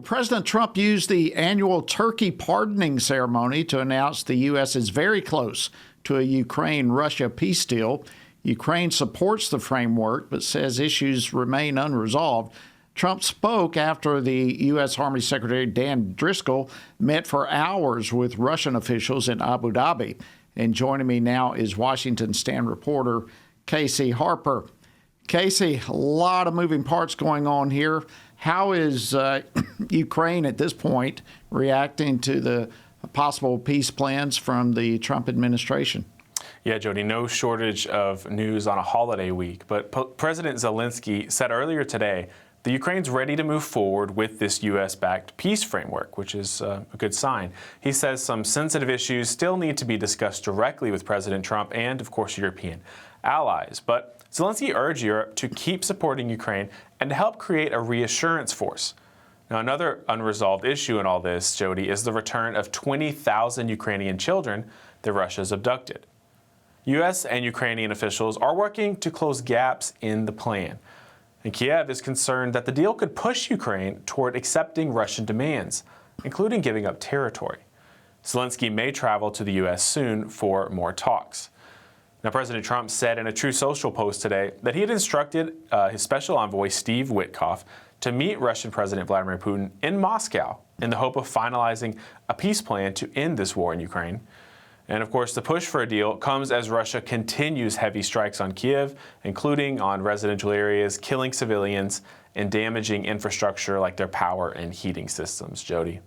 President Trump used the annual turkey pardoning ceremony to announce the U.S. is very close to a Ukraine-Russia peace deal. Ukraine supports the framework but says issues remain unresolved. Trump spoke after the U.S. Army Secretary Dan Driscoll met for hours with Russian officials in Abu Dhabi. And joining me now is Washington Stand reporter Casey Harper. Casey, a lot of moving parts going on here. How is Ukraine at this point reacting to the possible peace plans from the Trump administration? Yeah, Jody, no shortage of news on a holiday week. But President Zelensky said earlier today that Ukraine's ready to move forward with this U.S.-backed peace framework, which is a good sign. He says some sensitive issues still need to be discussed directly with President Trump and, of course, European allies. But Zelensky urged Europe to keep supporting Ukraine and to help create a reassurance force. Now, another unresolved issue in all this, Jody, is the return of 20,000 Ukrainian children that Russia's abducted. U.S. and Ukrainian officials are working to close gaps in the plan. And Kiev is concerned that the deal could push Ukraine toward accepting Russian demands, including giving up territory. Zelensky may travel to the U.S. soon for more talks. Now, President Trump said in a Truth Social post today that he had instructed his special envoy, Steve Witkoff, to meet Russian President Vladimir Putin in Moscow in the hope of finalizing a peace plan to end this war in Ukraine. And, of course, the push for a deal comes as Russia continues heavy strikes on Kiev, including on residential areas, killing civilians and damaging infrastructure like their power and heating systems. Jody.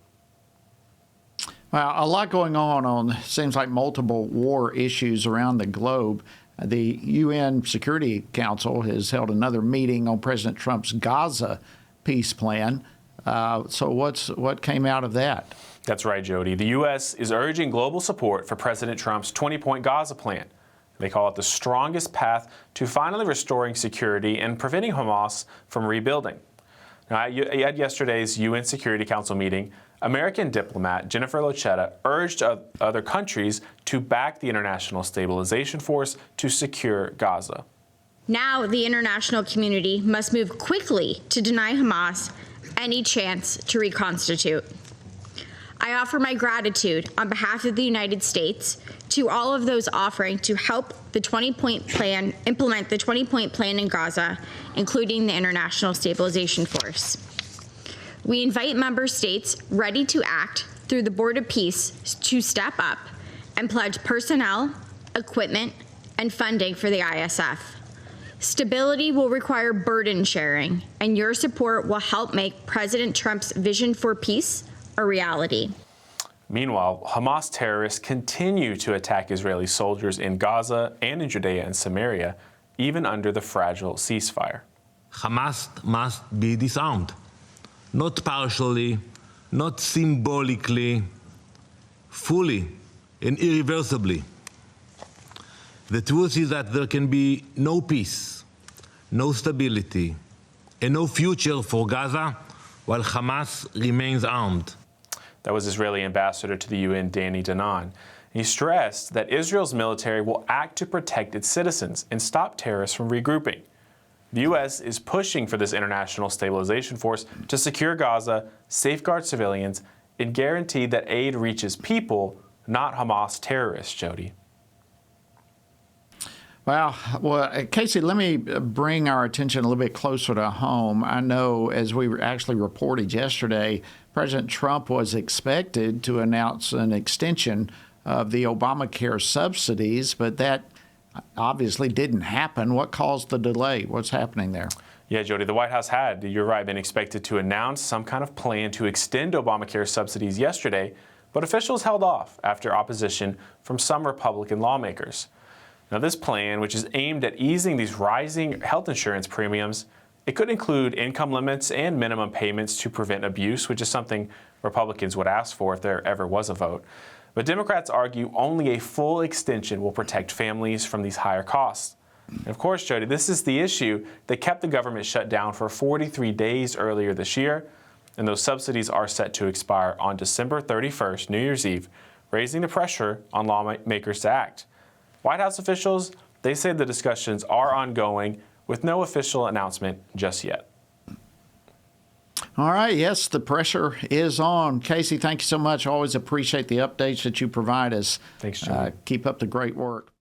Well, a lot going on seems like multiple war issues around the globe. The UN Security Council has held another meeting on President Trump's Gaza peace plan. So what came out of that? That's right, Jody. The U.S. is urging global support for President Trump's 20-point Gaza plan. They call it the strongest path to finally restoring security and preventing Hamas from rebuilding. Now, at yesterday's UN Security Council meeting, American diplomat Jennifer Lochetta urged other countries to back the International Stabilization Force to secure Gaza. Now the international community must move quickly to deny Hamas any chance to reconstitute. I offer my gratitude on behalf of the United States to all of those offering to help the 20-point plan implement the 20-point plan in Gaza, including the International Stabilization Force. We invite member states ready to act through the Board of Peace to step up and pledge personnel, equipment, and funding for the ISF. Stability will require burden sharing, and your support will help make President Trump's vision for peace a reality. Meanwhile, Hamas terrorists continue to attack Israeli soldiers in Gaza and in Judea and Samaria, even under the fragile ceasefire. Hamas must be disarmed. Not partially, not symbolically, fully and irreversibly. The truth is that there can be no peace, no stability, and no future for Gaza while Hamas remains armed. That was Israeli ambassador to the UN, Danny Danon. He stressed that Israel's military will act to protect its citizens and stop terrorists from regrouping. The U.S. is pushing for this international stabilization force to secure Gaza, safeguard civilians, and guarantee that aid reaches people, not Hamas terrorists, Jody. Well, Casey, let me bring our attention a little bit closer to home. I know, as we actually reported yesterday, President Trump was expected to announce an extension of the Obamacare subsidies, but that obviously didn't happen. What caused the delay? What's happening there? Yeah, Jody, the White House had, you're right, been expected to announce some kind of plan to extend Obamacare subsidies yesterday, but officials held off after opposition from some Republican lawmakers. Now, this plan, which is aimed at easing these rising health insurance premiums, it could include income limits and minimum payments to prevent abuse, which is something Republicans would ask for if there ever was a vote. But Democrats argue only a full extension will protect families from these higher costs. And of course, Jody, this is the issue that kept the government shut down for 43 days earlier this year, and those subsidies are set to expire on December 31st, New Year's Eve, raising the pressure on lawmakers to act. White House officials, they say the discussions are ongoing with no official announcement just yet. All All right. Yes, the pressure is on. Casey, thank you so much. Always appreciate the updates that you provide us. Thanks, John. Keep up the great work.